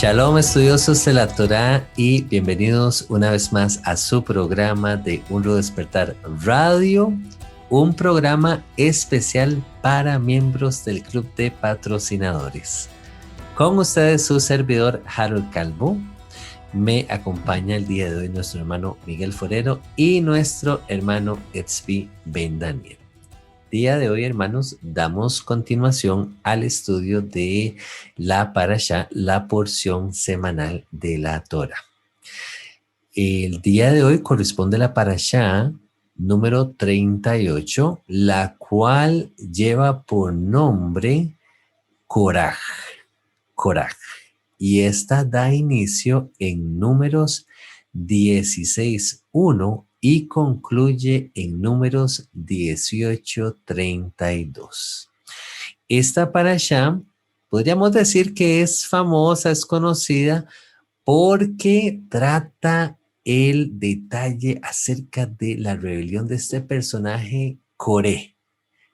Shalom, estudiosos de la Torá, y bienvenidos una vez más a su programa de Un Nuevo Despertar Radio, un programa especial para miembros del Club de Patrocinadores. Con ustedes su servidor Harold Calvo. Me acompaña el día de hoy nuestro hermano Miguel Forero y nuestro hermano Etzvi Ben Daniel. Día de hoy, hermanos, damos continuación al estudio de la Parashá, la porción semanal de la Torá. El día de hoy corresponde a la Parashá número 38, la cual lleva por nombre Koraj. Y esta da inicio en Números 16:1 y concluye en Números 18:32. Esta parashá podríamos decir que es famosa, es conocida porque trata el detalle acerca de la rebelión de este personaje Coré.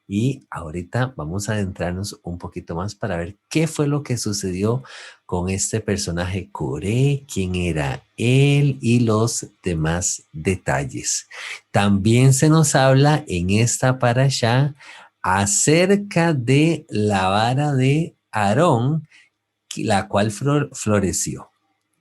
Y ahorita vamos a adentrarnos un poquito más para ver qué fue lo que sucedió con este personaje Coré, quién era él y los demás detalles. También se nos habla en esta parashá acerca de la vara de Aarón, la cual floreció.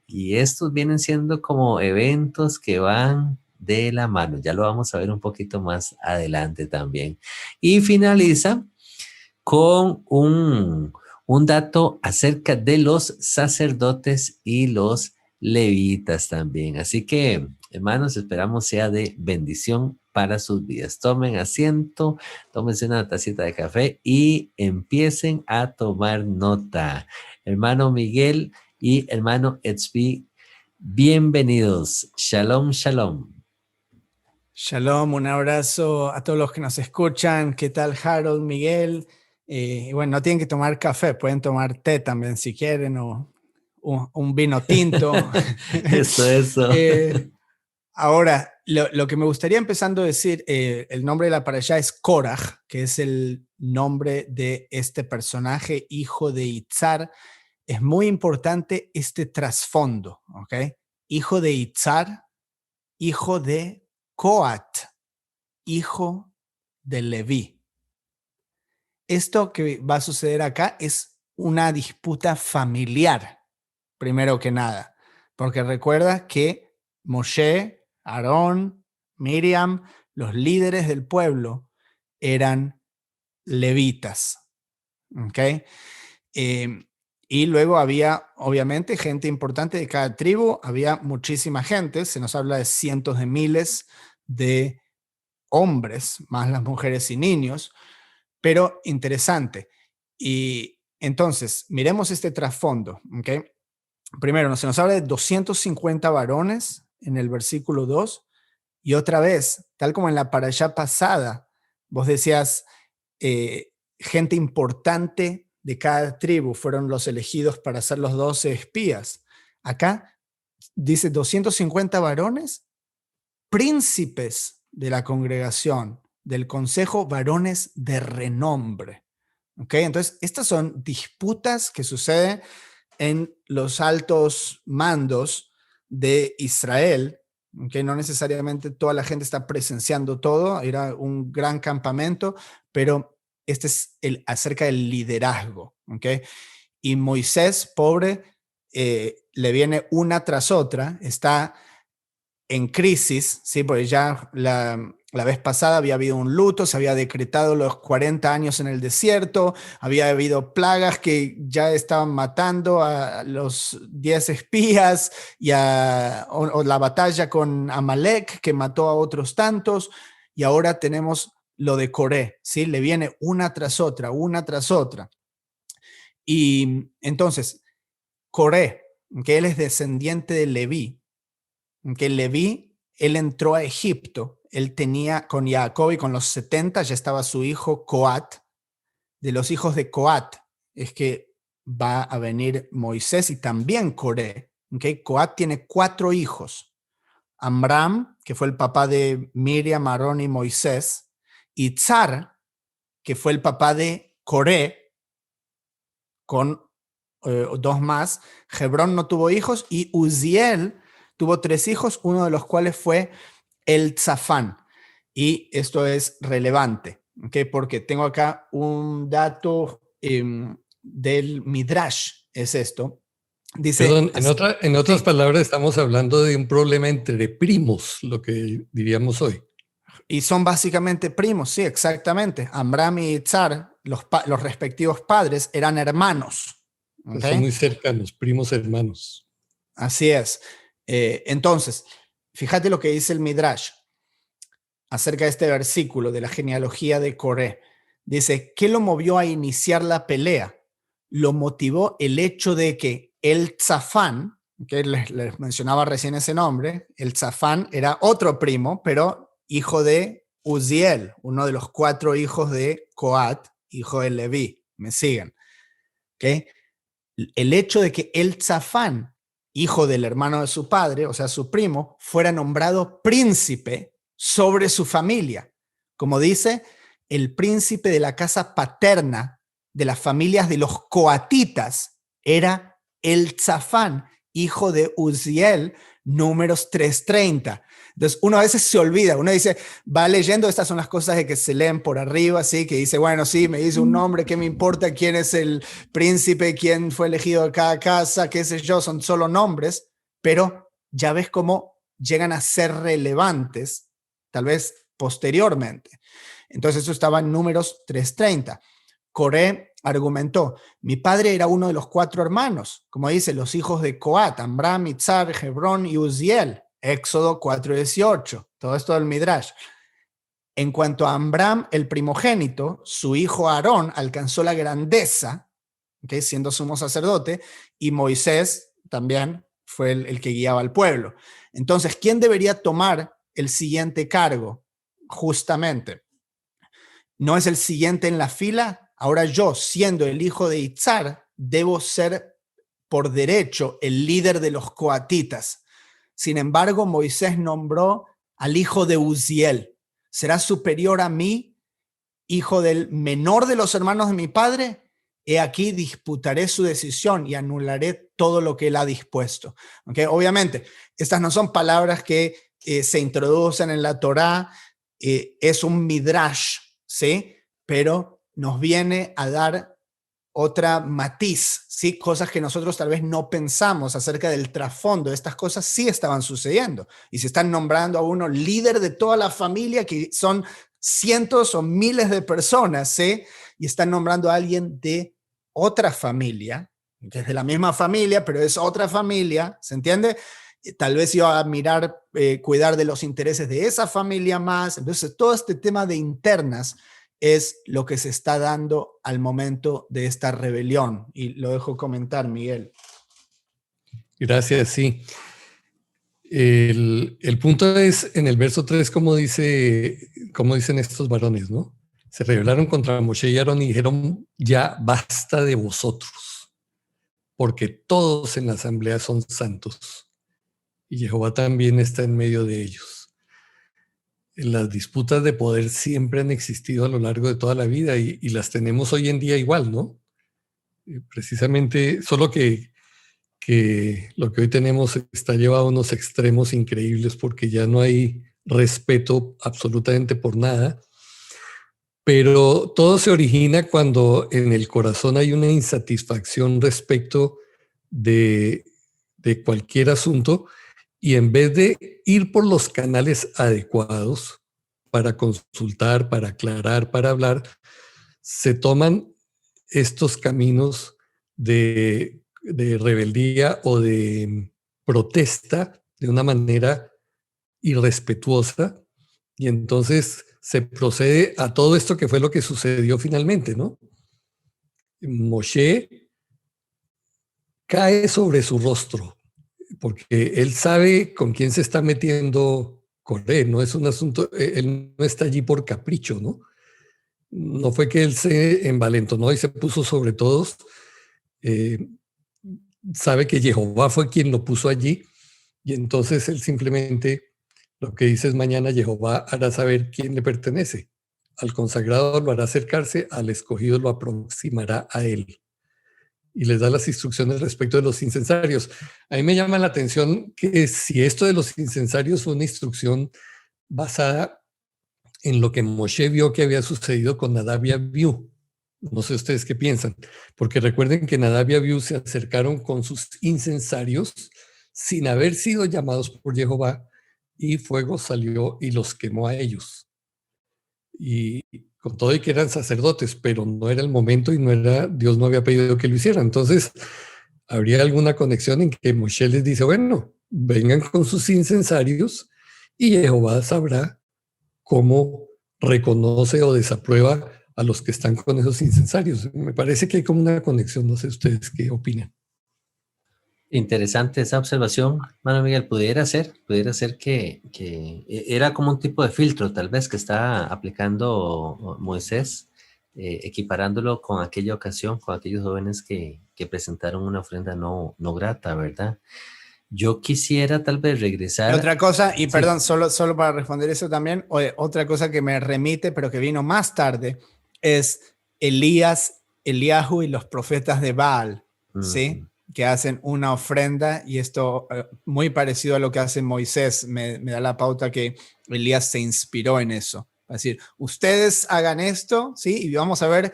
Y estos vienen siendo como eventos que van de la mano. Ya lo vamos a ver un poquito más adelante también. Y finaliza con un dato acerca de los sacerdotes y los levitas también. Así que, hermanos, esperamos sea de bendición para sus vidas. Tomen asiento, tómense una tacita de café y empiecen a tomar nota. Hermano Miguel y hermano Etzvi, bienvenidos. Shalom, shalom. Shalom, un abrazo a todos los que nos escuchan. ¿Qué tal, Harold, Miguel? Bueno, no tienen que tomar café, pueden tomar té también si quieren, o un vino tinto. Eso. Ahora, lo que me gustaría empezando a decir, el nombre de la parashá es Koraj, que es el nombre de este personaje, hijo de Itzar. Es muy importante este trasfondo, ¿ok? Hijo de Itzar, hijo de Coat, hijo de Leví. Esto que va a suceder acá es una disputa familiar, primero que nada, porque recuerda que Moshe, Aarón, Miriam, los líderes del pueblo eran levitas, ¿ok? Y luego había, obviamente, gente importante de cada tribu, había muchísima gente, se nos habla de cientos de miles de hombres, más las mujeres y niños, pero interesante. Y entonces, miremos este trasfondo, ¿ok? Primero, se nos habla de 250 varones en el versículo 2, y otra vez, tal como en la parashá pasada, vos decías, gente importante de cada tribu fueron los elegidos para ser los 12 espías. Acá dice 250 varones, príncipes de la congregación, del consejo, varones de renombre. ¿Okay? Entonces, estas son disputas que suceden en los altos mandos de Israel, que no necesariamente toda la gente está presenciando todo, era un gran campamento, pero este es acerca del liderazgo. ¿Okay? Y Moisés, pobre, le viene una tras otra, está en crisis, ¿sí? Porque ya la vez pasada había habido un luto, se había decretado los 40 años en el desierto, había habido plagas que ya estaban matando a los 10 espías y o la batalla con Amalek que mató a otros tantos, y ahora tenemos lo de Coré, ¿sí? Le viene una tras otra, una tras otra. Y entonces, Coré, que él es descendiente de Leví, que Leví, él entró a Egipto, él tenía con Jacob y con los 70 ya estaba su hijo Coat. De los hijos de Coat es que va a venir Moisés y también Coré. ¿Okay? Coat tiene 4 hijos. Amram, que fue el papá de Miriam, Aarón y Moisés. Itzar, que fue el papá de Coré, con dos más. Hebrón no tuvo hijos y Uziel tuvo 3 hijos, uno de los cuales fue Elzafán. Y esto es relevante, ¿okay? Porque tengo acá un dato del Midrash, es esto. Dice, Perdón, en otras sí, palabras, estamos hablando de un problema entre primos, lo que diríamos hoy. y son básicamente primos, sí, exactamente. Amram y Itzar, los respectivos padres, eran hermanos. Son ¿Okay? muy cercanos, primos hermanos. Así es. Entonces, fíjate lo que dice el Midrash acerca de este versículo de la genealogía de Coré. Dice, ¿qué lo movió a iniciar la pelea? Lo motivó el hecho de que el Zafán, que les mencionaba recién ese nombre, el Zafán era otro primo, pero hijo de Uziel, uno de los 4 hijos de Coat, hijo de Leví. ¿Me siguen? ¿Okay? El hecho de que el Zafán, hijo del hermano de su padre, o sea, su primo, fuera nombrado príncipe sobre su familia. Como dice, el príncipe de la casa paterna de las familias de los coatitas era el Zafán, hijo de Uziel, números 330. Entonces, uno a veces se olvida, uno dice, va leyendo, estas son las cosas de que se leen por arriba, ¿sí? Que dice, bueno, sí, me dice un nombre, ¿qué me importa quién es el príncipe, quién fue elegido de cada casa, qué sé yo? Son solo nombres, pero ya ves cómo llegan a ser relevantes, tal vez posteriormente. Entonces, eso estaba en números 330. Coré argumentó, mi padre era uno de los 4 hermanos, como dice, los hijos de Coat, Amram, Itzar, Hebrón y Uziel. Éxodo 4:18, todo esto del Midrash. En cuanto a Amram, el primogénito, su hijo Aarón alcanzó la grandeza, ¿okay? Siendo sumo sacerdote, y Moisés también fue el que guiaba al pueblo. Entonces, ¿quién debería tomar el siguiente cargo? Justamente, ¿no es el siguiente en la fila? Ahora yo, siendo el hijo de Itzar, debo ser por derecho el líder de los coatitas. Sin embargo, Moisés nombró al hijo de Uziel. ¿Será superior a mí, hijo del menor de los hermanos de mi padre? He aquí disputaré su decisión y anularé todo lo que él ha dispuesto. ¿Okay? Obviamente, estas no son palabras que se introducen en la Torá, es un midrash, ¿sí? Pero nos viene a dar otra matiz, ¿sí? Cosas que nosotros tal vez no pensamos acerca del trasfondo de estas cosas sí estaban sucediendo y se están nombrando a uno líder de toda la familia que son cientos o miles de personas, ¿sí? Y están nombrando a alguien de otra familia, que es de la misma familia, pero es otra familia, ¿se entiende? Tal vez iba a mirar, cuidar de los intereses de esa familia más. Entonces, todo este tema de internas es lo que se está dando al momento de esta rebelión. Y lo dejo comentar, Miguel. Gracias, sí. El punto es en el verso 3, como dicen estos varones, ¿no? Se rebelaron contra Moshe y Aarón y dijeron, ya basta de vosotros, porque todos en la asamblea son santos y Jehová también está en medio de ellos. Las disputas de poder siempre han existido a lo largo de toda la vida y las tenemos hoy en día igual, ¿no? Precisamente, solo que lo que hoy tenemos está llevado a unos extremos increíbles porque ya no hay respeto absolutamente por nada, pero todo se origina cuando en el corazón hay una insatisfacción respecto de cualquier asunto y en vez de ir por los canales adecuados para consultar, para aclarar, para hablar, se toman estos caminos de rebeldía o de protesta de una manera irrespetuosa y entonces se procede a todo esto que fue lo que sucedió finalmente, ¿no? Moshe cae sobre su rostro porque él sabe con quién se está metiendo Coré, no es un asunto, él no está allí por capricho, ¿no? No fue que él se envalentonó y se puso sobre todos, sabe que Jehová fue quien lo puso allí y entonces él simplemente lo que dice es mañana Jehová hará saber quién le pertenece. Al consagrado lo hará acercarse, al escogido lo aproximará a él. y les da las instrucciones respecto de los incensarios. A mí me llama la atención que si esto de los incensarios fue una instrucción basada en lo que Moshe vio que había sucedido con Nadab y Abiú. No sé ustedes qué piensan, porque recuerden que Nadab y Abiú se acercaron con sus incensarios sin haber sido llamados por Jehová, y fuego salió y los quemó a ellos. Y con todo y que eran sacerdotes, pero no era el momento y Dios no había pedido que lo hicieran. Entonces, habría alguna conexión en que Moshe les dice, bueno, vengan con sus incensarios y Jehová sabrá cómo reconoce o desaprueba a los que están con esos incensarios. Me parece que hay como una conexión, no sé ustedes qué opinan. Interesante esa observación, Manuel Miguel. Pudiera ser que era como un tipo de filtro, tal vez, que está aplicando Moisés, equiparándolo con aquella ocasión, con aquellos jóvenes que presentaron una ofrenda no grata, ¿verdad? Yo quisiera tal vez regresar. Otra cosa, y Sí. perdón, solo para responder eso también, otra cosa que me remite, pero que vino más tarde, es Elías, Eliahu y los profetas de Baal, ¿sí? Que hacen una ofrenda, y esto muy parecido a lo que hace Moisés, me da la pauta que Elías se inspiró en eso. Es decir, ustedes hagan esto, ¿sí? Y vamos a ver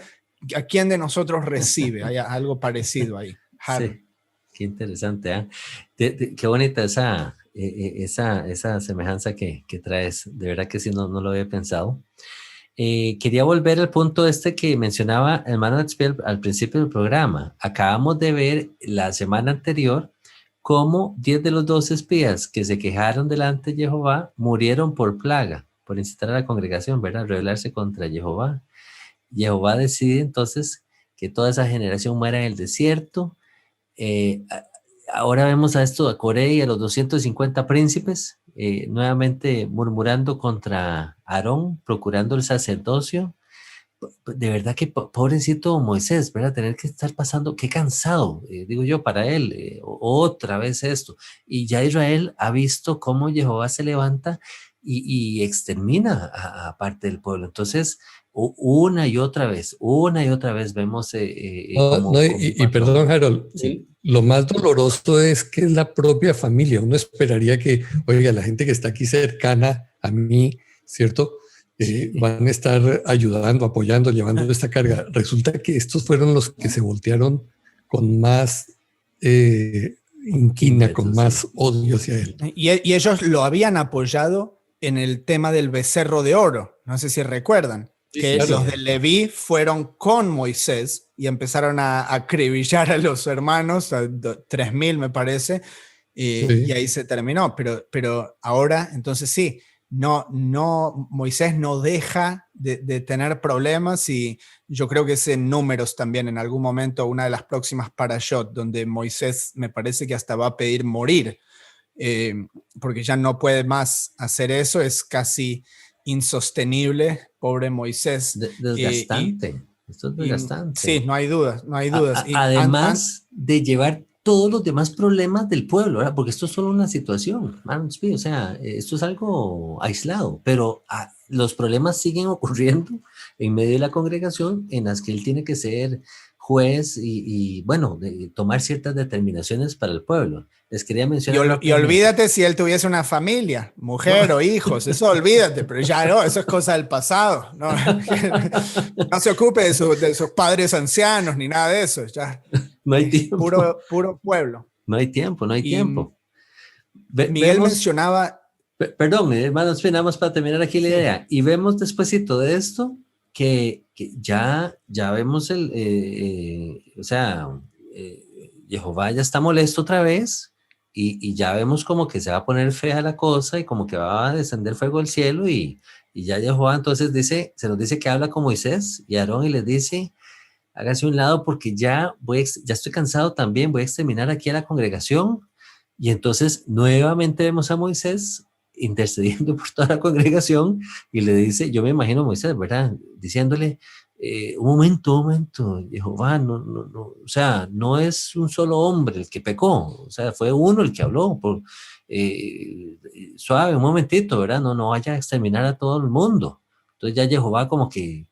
a quién de nosotros recibe. Hay algo parecido ahí. Sí, qué interesante, ¿eh? Qué bonita esa semejanza que traes. De verdad que sí, no lo había pensado. Quería volver al punto que mencionaba el hermano Expiel al principio del programa. Acabamos de ver la semana anterior cómo 10 de los 12 espías que se quejaron delante de Jehová murieron por plaga, por incitar a la congregación, ¿verdad? Rebelarse contra Jehová. Jehová decide entonces que toda esa generación muera en el desierto. Ahora vemos a Coré y a los 250 príncipes nuevamente murmurando contra Aarón, procurando el sacerdocio. De verdad que pobrecito Moisés, ¿verdad? Tener que estar pasando, qué cansado, digo yo, para él, otra vez esto. Y ya Israel ha visto cómo Jehová se levanta y extermina a parte del pueblo. Entonces, una y otra vez vemos y perdón, Harold, ¿sí? Lo más doloroso es que es la propia familia. Uno esperaría que, oiga, la gente que está aquí cercana a mí, ¿cierto? Van a estar ayudando, apoyando, llevando esta carga. Resulta que estos fueron los que se voltearon con más inquina, con más odio hacia él. Y ellos lo habían apoyado en el tema del becerro de oro. No sé si recuerdan. Que claro, los de Leví fueron con Moisés y empezaron a acribillar a los hermanos, a 3.000 me parece, y ahí se terminó. Pero ahora, entonces sí, Moisés no deja de tener problemas, y yo creo que es en Números también, en algún momento, una de las próximas parashot, donde Moisés me parece que hasta va a pedir morir, porque ya no puede más hacer eso, es casi insostenible, pobre Moisés. Desgastante. Esto es desgastante. Sí, no hay dudas, no hay dudas. Además de llevar todos los demás problemas del pueblo, ¿verdad? Porque esto es solo una situación, o sea, esto es algo aislado, pero los problemas siguen ocurriendo en medio de la congregación, en las que él tiene que ser juez y bueno, tomar ciertas determinaciones para el pueblo. Les quería mencionar. Y olvídate si él tuviese una familia, mujer o hijos, eso olvídate, pero ya no, eso es cosa del pasado. No, no se ocupe de sus padres ancianos ni nada de eso. Ya, no hay tiempo. Puro pueblo. No hay tiempo. Miguel mencionaba. Perdón, hermanos, nada más para terminar aquí la idea. Y vemos despuesito de esto que ya vemos Jehová ya está molesto otra vez. Y ya vemos como que se va a poner fea la cosa y como que va a descender fuego del cielo y ya Jehová entonces se nos dice que habla con Moisés y Aarón y les dice, hágase un lado porque ya estoy cansado también, voy a exterminar aquí a la congregación. Y entonces nuevamente vemos a Moisés intercediendo por toda la congregación y le dice, yo me imagino a Moisés, ¿verdad? Diciéndole, un momento, Jehová, o sea, no es un solo hombre el que pecó, o sea, fue uno el que habló, suave, un momentito, ¿verdad? No vaya a exterminar a todo el mundo. Entonces ya Jehová como que,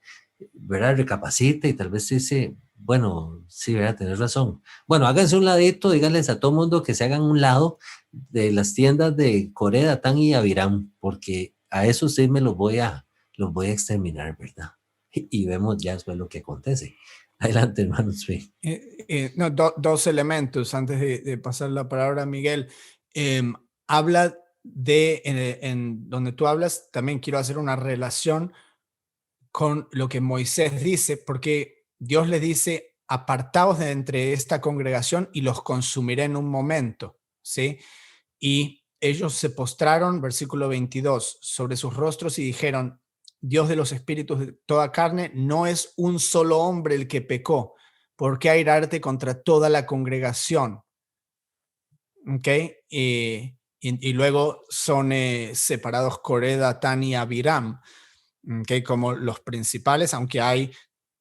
¿verdad? Recapacita y tal vez dice, Bueno, sí, ¿verdad? Tenés razón. Bueno, háganse un ladito, díganles a todo mundo que se hagan un lado de las tiendas de Corea, Datán y Aviram, porque a esos sí me los voy a exterminar, ¿verdad? Y vemos ya después lo que acontece. Adelante, hermanos. Sí. No, dos elementos antes de pasar la palabra a Miguel. Habla en donde tú hablas, también quiero hacer una relación con lo que Moisés dice, porque Dios les dice, apartaos de entre esta congregación y los consumiré en un momento, ¿sí? Y ellos se postraron, versículo 22, sobre sus rostros y dijeron, Dios de los espíritus de toda carne, no es un solo hombre el que pecó. ¿Por qué airarte contra toda la congregación? ¿Ok? Y luego son separados Coré, Datán y Abiram, ¿ok? Como los principales, aunque hay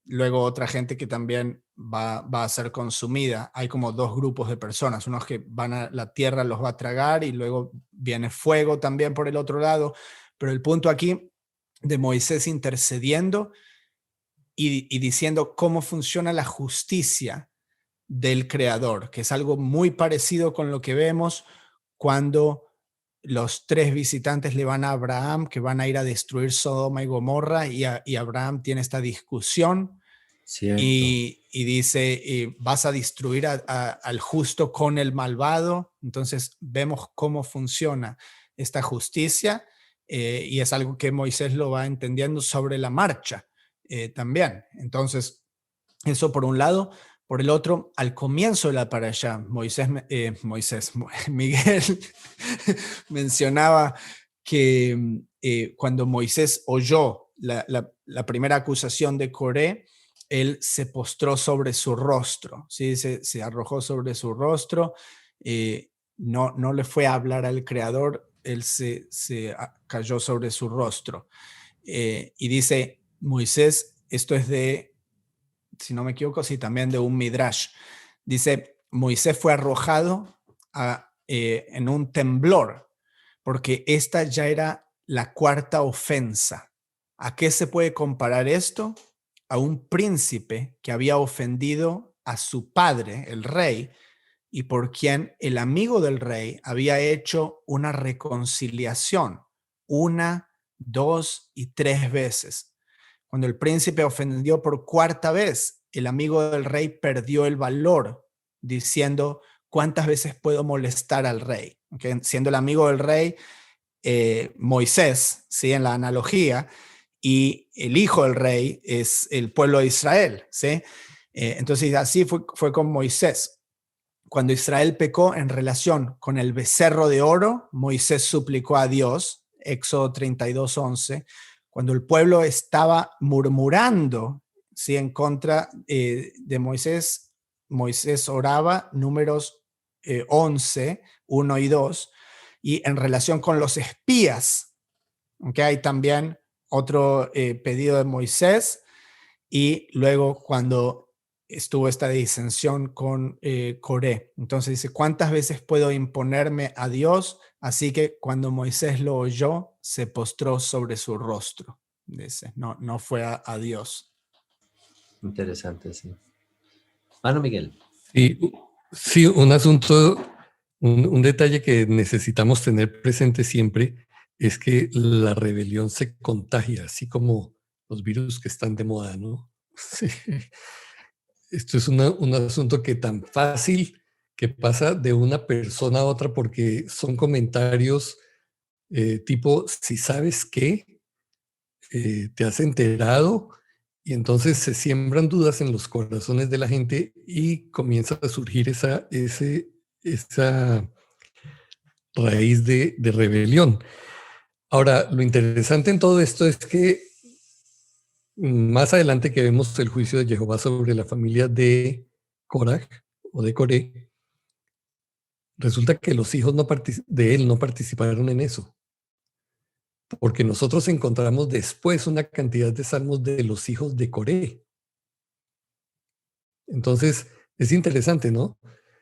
luego otra gente que también va a ser consumida. Hay como dos grupos de personas, unos que van a la tierra, los va a tragar y luego viene fuego también por el otro lado. Pero el punto aquí de Moisés intercediendo y diciendo cómo funciona la justicia del Creador, que es algo muy parecido con lo que vemos cuando los tres visitantes le van a Abraham, que van a ir a destruir Sodoma y Gomorra, y Abraham tiene esta discusión Cierto. y dice, vas a destruir al justo con el malvado. Entonces vemos cómo funciona esta justicia y es algo que Moisés lo va entendiendo sobre la marcha también. Entonces, eso por un lado. Por el otro, al comienzo de la parashá, Miguel mencionaba que cuando Moisés oyó la primera acusación de Coré, él se postró sobre su rostro, ¿sí? Se arrojó sobre su rostro, no le fue a hablar al Creador, él se cayó sobre su rostro. Y dice Moisés, esto es de, si no me equivoco, sí, también de un midrash. Dice, Moisés fue arrojado en un temblor, porque esta ya era la cuarta ofensa. ¿A qué se puede comparar esto? A un príncipe que había ofendido a su padre, el rey, y por quien el amigo del rey había hecho una reconciliación, una, dos y tres veces. Cuando el príncipe ofendió por cuarta vez, el amigo del rey perdió el valor, diciendo, ¿cuántas veces puedo molestar al rey? ¿Okay? Siendo el amigo del rey Moisés, ¿sí? En la analogía, y el hijo del rey es el pueblo de Israel, ¿sí? Entonces así fue con Moisés. Cuando Israel pecó en relación con el becerro de oro, Moisés suplicó a Dios, Éxodo 32:11, cuando el pueblo estaba murmurando, ¿sí? En contra de Moisés, Moisés oraba, números 11, 1 y 2, y en relación con los espías, ¿okay? Hay también otro pedido de Moisés, y luego cuando estuvo esta disensión con Coré. Entonces dice, ¿cuántas veces puedo imponerme a Dios? Así que cuando Moisés lo oyó, se postró sobre su rostro. Dice, no fue a Dios. Interesante, sí. Mano Miguel. Sí, sí, un asunto, un detalle que necesitamos tener presente siempre es que la rebelión se contagia, así como los virus que están de moda, ¿no? Sí. Esto es un asunto que tan fácil que pasa de una persona a otra porque son comentarios tipo, si sabes qué, te has enterado, y entonces se siembran dudas en los corazones de la gente y comienza a surgir esa raíz de rebelión. Ahora, lo interesante en todo esto es que más adelante que vemos el juicio de Jehová sobre la familia de Korah o de Coré, resulta que los hijos de él no participaron en eso, porque nosotros encontramos después una cantidad de salmos de los hijos de Coré. Entonces, es interesante, ¿no?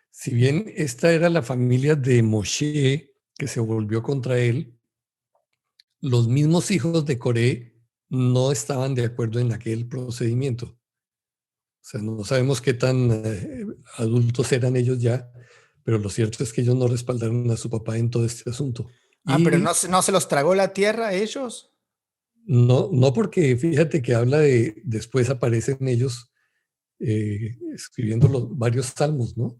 Si bien esta era la familia de Moshe que se volvió contra él, los mismos hijos de Coré no estaban de acuerdo en aquel procedimiento. sea, no sabemos qué tan adultos eran ellos ya, pero lo cierto es que ellos no respaldaron a su papá en todo este asunto. Pero Y no se los tragó la tierra a ellos. no, no porque fíjate que habla de, después aparecen ellos escribiendo los varios salmos, ¿no?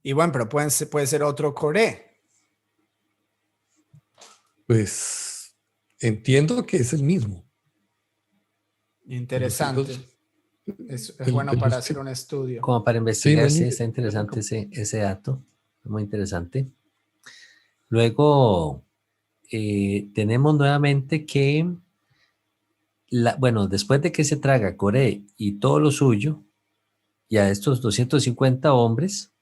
Y bueno, pero puede ser otro Coré. Pues entiendo que es el mismo. Interesante. Es bueno de para los hacer un estudio. Como para sí, investigar, sí, está interesante ese dato, muy interesante. Luego tenemos nuevamente que, bueno, después de que se traga Coré y todo lo suyo, y a estos 250 hombres,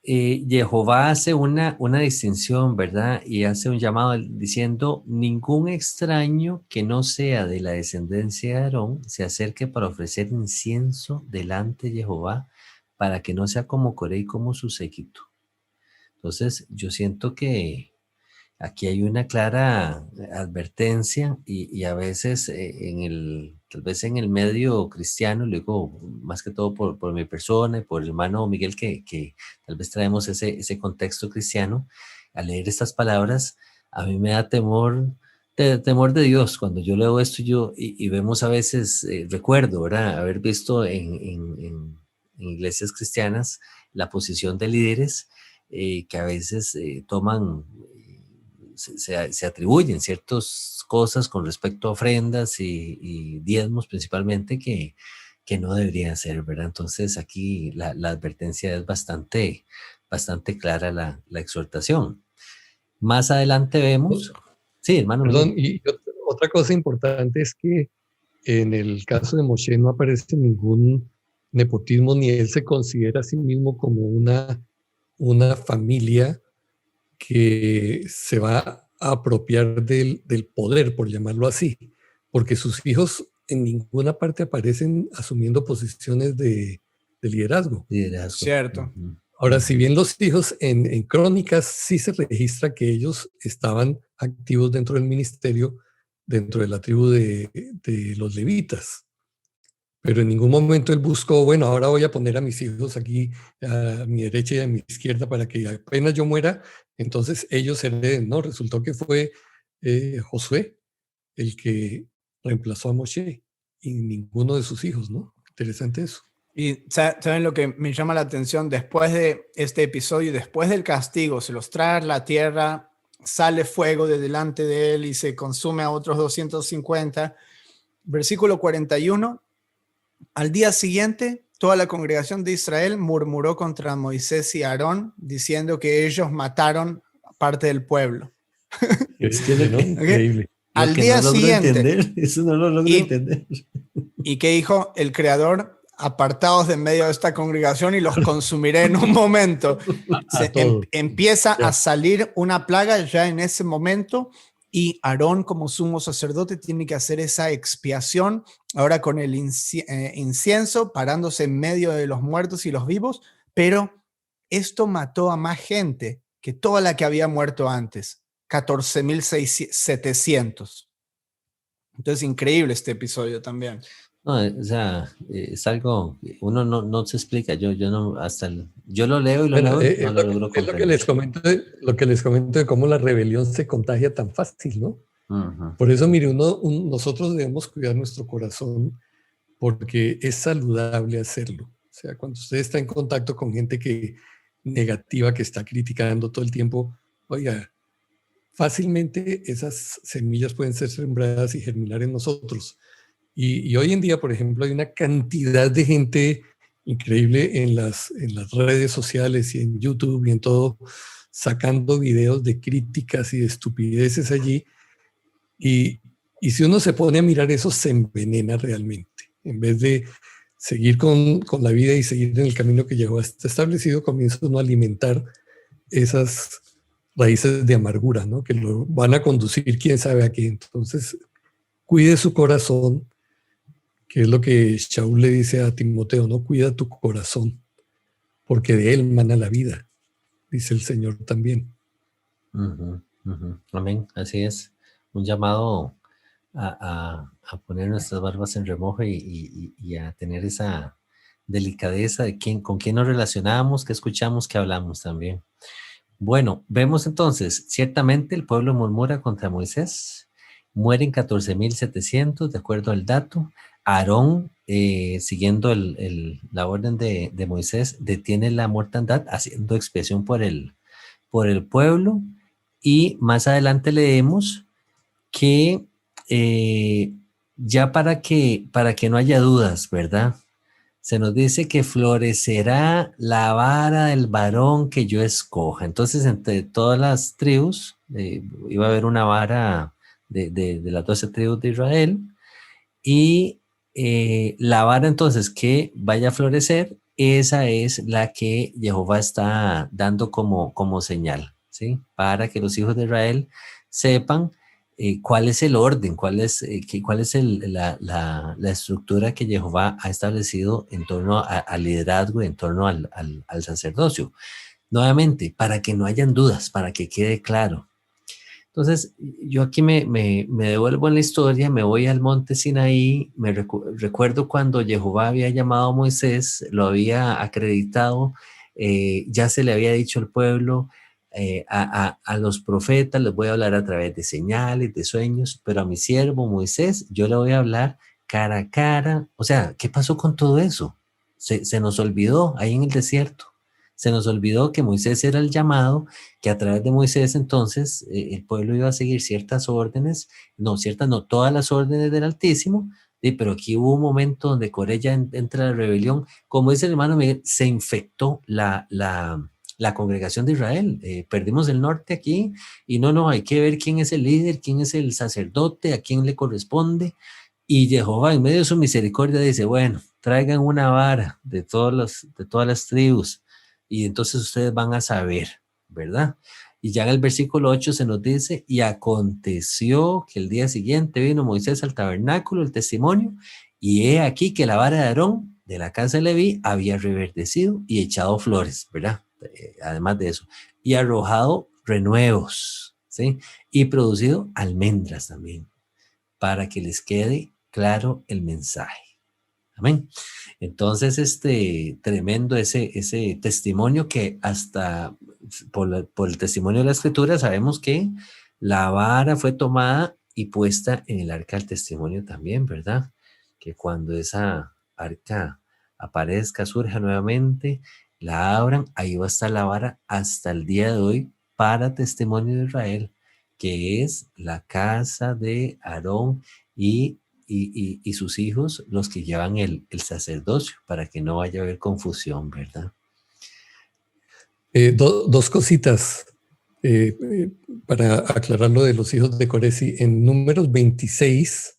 Jehová hace una distinción, ¿verdad? Y hace un llamado diciendo, ningún extraño que no sea de la descendencia de Aarón se acerque para ofrecer incienso delante de Jehová, para que no sea como Coré y como su séquito. Entonces, yo siento que aquí hay una clara advertencia y a veces tal vez en el medio cristiano, lo digo más que todo por mi persona y por el hermano Miguel, que tal vez traemos ese contexto cristiano, al leer estas palabras, a mí me da temor de Dios. Cuando yo leo esto y vemos a veces, recuerdo, ¿verdad? Haber visto en iglesias cristianas la posición de líderes que a veces toman se atribuyen ciertas cosas con respecto a ofrendas y diezmos principalmente que no deberían ser, ¿verdad? Entonces aquí la advertencia es bastante clara la exhortación. Más adelante vemos, sí, hermano Perdón, Miguel. y otra cosa importante es que en el caso de Moshe no aparece ningún nepotismo, ni él se considera a sí mismo como una familia que se va a apropiar del poder, por llamarlo así, porque sus hijos en ninguna parte aparecen asumiendo posiciones de liderazgo. Liderazgo. Cierto. Ahora, si bien los hijos en crónicas sí se registra que ellos estaban activos dentro del ministerio, dentro de la tribu de los levitas, pero en ningún momento él buscó, bueno, ahora voy a poner a mis hijos aquí a mi derecha y a mi izquierda para que apenas yo muera, entonces ellos hereden. No, resultó que fue Josué el que reemplazó a Moshe y ninguno de sus hijos, ¿no? Interesante eso. Y saben lo que me llama la atención después de este episodio, después del castigo, se los trae a la tierra, sale fuego de delante de él y se consume a otros 250. Versículo 41, al día siguiente, toda la congregación de Israel murmuró contra Moisés y Aarón, diciendo que ellos mataron parte del pueblo. Es que lo ¿no? que, Increíble. lo Al que día no logro siguiente, entender, eso no lo logro entender. ¿y qué dijo el Creador? Apartados de medio de esta congregación y los consumiré en un momento. Empieza a salir una plaga ya en ese momento y Aarón como sumo sacerdote tiene que hacer esa expiación ahora con el incienso, parándose en medio de los muertos y los vivos, pero esto mató a más gente que toda la que había muerto antes, 14.700. Entonces, increíble este episodio también. No, o sea, es algo, uno no se explica, yo no, yo lo leo y lo Bueno, leo, no lo logro es lo que comprender. lo que les comento de cómo la rebelión se contagia tan fácil, ¿no? Uh-huh. Por eso, mire, nosotros debemos cuidar nuestro corazón porque es saludable hacerlo. O sea, cuando usted está en contacto con gente negativa, que está criticando todo el tiempo, oiga, fácilmente esas semillas pueden ser sembradas y germinar en nosotros. Y hoy en día, por ejemplo, hay una cantidad de gente increíble en las redes sociales y en YouTube y en todo, sacando videos de críticas y de estupideces allí. Y si uno se pone a mirar eso, se envenena realmente. En vez de seguir con la vida y seguir en el camino que llegó hasta establecido, comienza uno a alimentar esas raíces de amargura, ¿no? Que lo van a conducir quién sabe a qué. Entonces, cuide su corazón, que es lo que Shaul le dice a Timoteo, ¿no? Cuida tu corazón, porque de él mana la vida, dice el Señor también. Uh-huh, uh-huh. Amén, así es. Un llamado a poner nuestras barbas en remojo y a tener esa delicadeza de con quién nos relacionamos, qué escuchamos, qué hablamos también. Bueno, vemos entonces, ciertamente el pueblo murmura contra Moisés, mueren 14.700 de acuerdo al dato. Aarón, siguiendo la orden de Moisés, detiene la mortandad haciendo expiación por el pueblo, y más adelante leemos que ya para que no haya dudas, ¿verdad? Se nos dice que florecerá la vara del varón que yo escoja. Entonces, entre todas las tribus, iba a haber una vara de las 12 tribus de Israel, y la vara entonces que vaya a florecer, esa es la que Jehová está dando como señal, ¿sí? Para que los hijos de Israel sepan cuál es el orden, cuál es la estructura que Jehová ha establecido en torno al liderazgo, en torno al sacerdocio. Nuevamente, para que no hayan dudas, para que quede claro. Entonces, yo aquí me devuelvo en la historia, me voy al monte Sinaí, recuerdo cuando Jehová había llamado a Moisés, lo había acreditado, ya se le había dicho al pueblo, a los profetas les voy a hablar a través de señales, de sueños, pero a mi siervo Moisés yo le voy a hablar cara a cara. O sea, ¿qué pasó con todo eso? Se nos olvidó ahí en el desierto. Se nos olvidó que Moisés era el llamado, que a través de Moisés entonces el pueblo iba a seguir ciertas órdenes, no todas las órdenes del Altísimo, pero aquí hubo un momento donde Corella entra a la rebelión, como dice el hermano Miguel, se infectó la congregación de Israel, perdimos el norte aquí, y no, hay que ver quién es el líder, quién es el sacerdote, a quién le corresponde, y Jehová en medio de su misericordia dice, bueno, traigan una vara de todas las tribus, y entonces ustedes van a saber, ¿verdad? Y ya en el versículo 8 se nos dice, y aconteció que el día siguiente vino Moisés al tabernáculo, el testimonio, y he aquí que la vara de Aarón de la casa de Leví había reverdecido y echado flores, ¿verdad? Además de eso, y arrojado renuevos, ¿sí? Y producido almendras también, para que les quede claro el mensaje. Amén. Entonces, tremendo ese testimonio, que hasta por el testimonio de la escritura sabemos que la vara fue tomada y puesta en el arca del testimonio también, ¿verdad? Que cuando esa arca aparezca, surja nuevamente, la abran, ahí va a estar la vara hasta el día de hoy para testimonio de Israel, que es la casa de Aarón y sus hijos los que llevan el sacerdocio, para que no vaya a haber confusión, ¿verdad? Dos cositas para aclarar lo de los hijos de Coresi. En Números 26,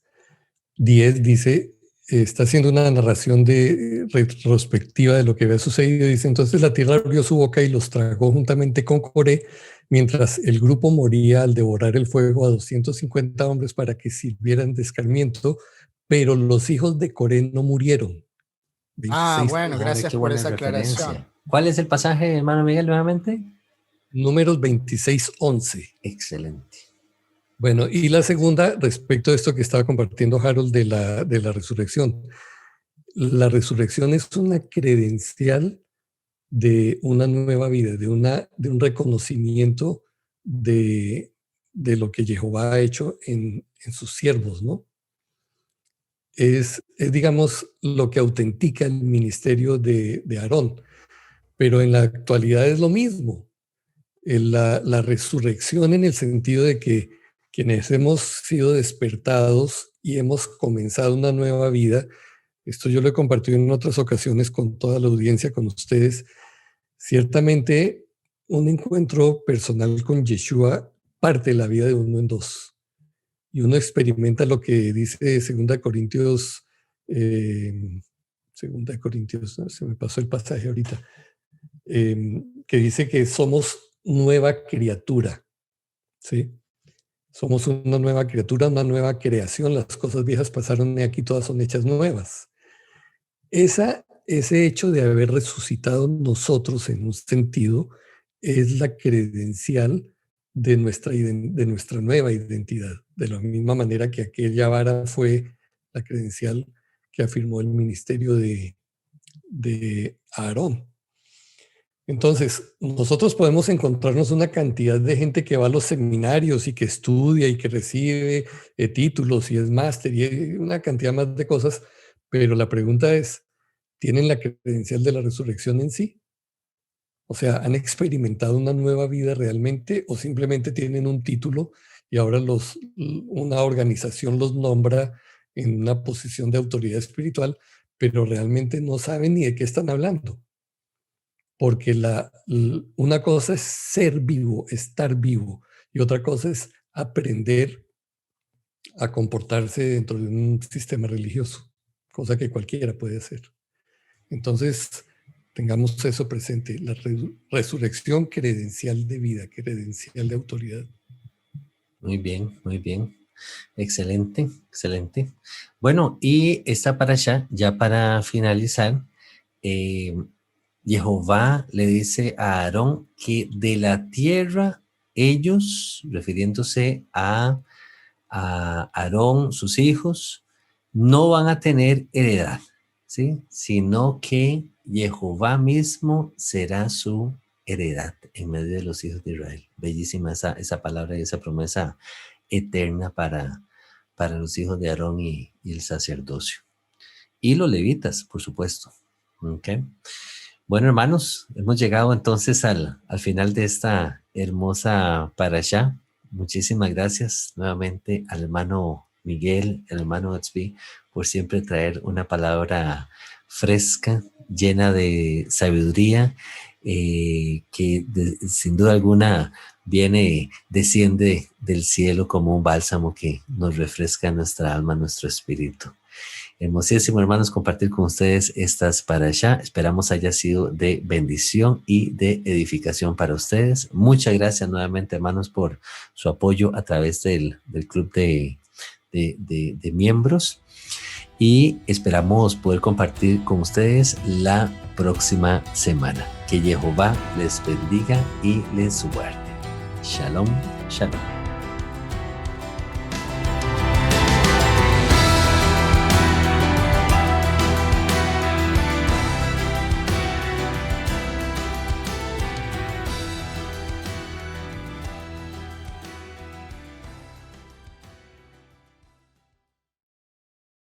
10 dice, está haciendo una narración de retrospectiva de lo que había sucedido. Dice, entonces la tierra abrió su boca y los tragó juntamente con Coré, mientras el grupo moría al devorar el fuego a 250 hombres para que sirvieran de escarmiento, pero los hijos de Coré no murieron. 26. Bueno, gracias qué por buena esa referencia. aclaración. ¿Cuál es el pasaje, hermano Miguel, nuevamente? Números 26, 11. Excelente. Bueno, y la segunda, respecto a esto que estaba compartiendo Harold de la resurrección. La resurrección es una credencial de una nueva vida, de un reconocimiento de lo que Jehová ha hecho en sus siervos, ¿no? Es, digamos, lo que autentica el ministerio de Aarón, pero en la actualidad es lo mismo. La resurrección, en el sentido de que quienes hemos sido despertados y hemos comenzado una nueva vida, esto yo lo he compartido en otras ocasiones con toda la audiencia, con ustedes. Ciertamente, un encuentro personal con Yeshua parte la vida de uno en dos. Y uno experimenta lo que dice 2 Corintios, 2 Corintios, ¿no? Se me pasó el pasaje ahorita, que dice que somos nueva criatura, ¿sí? Somos una nueva criatura, una nueva creación. Las cosas viejas pasaron y aquí todas son hechas nuevas. Ese hecho de haber resucitado nosotros en un sentido es la credencial de nuestra nueva identidad, de la misma manera que aquella vara fue la credencial que afirmó el ministerio de Aarón. Entonces, nosotros podemos encontrarnos una cantidad de gente que va a los seminarios y que estudia y que recibe títulos y es máster y una cantidad más de cosas, pero la pregunta es, ¿tienen la credencial de la resurrección en sí? O sea, ¿han experimentado una nueva vida realmente o simplemente tienen un título y ahora una organización los nombra en una posición de autoridad espiritual, pero realmente no saben ni de qué están hablando? Porque una cosa es ser vivo, estar vivo, y otra cosa es aprender a comportarse dentro de un sistema religioso, cosa que cualquiera puede hacer. Entonces, tengamos eso presente, la resurrección credencial de vida, credencial de autoridad. Muy bien, muy bien. Excelente, excelente. Bueno, y esta parashá, ya para finalizar, Jehová le dice a Aarón que de la tierra ellos, refiriéndose a Aarón, sus hijos, no van a tener heredad, ¿sí? Sino que Jehová mismo será su heredad en medio de los hijos de Israel. Bellísima esa palabra y esa promesa eterna para los hijos de Aarón y el sacerdocio. Y los levitas, por supuesto. ¿Okay? Bueno, hermanos, hemos llegado entonces al final de esta hermosa parashá. Muchísimas gracias nuevamente al hermano Miguel, al hermano Atzvi, por siempre traer una palabra fresca, llena de sabiduría, que sin duda alguna desciende del cielo como un bálsamo que nos refresca nuestra alma, nuestro espíritu. Hermosísimo, hermanos, compartir con ustedes estas parashá. Esperamos haya sido de bendición y de edificación para ustedes. Muchas gracias nuevamente, hermanos, por su apoyo a través del club de miembros. Y esperamos poder compartir con ustedes la próxima semana. Que Jehová les bendiga y les guarde. Shalom, shalom.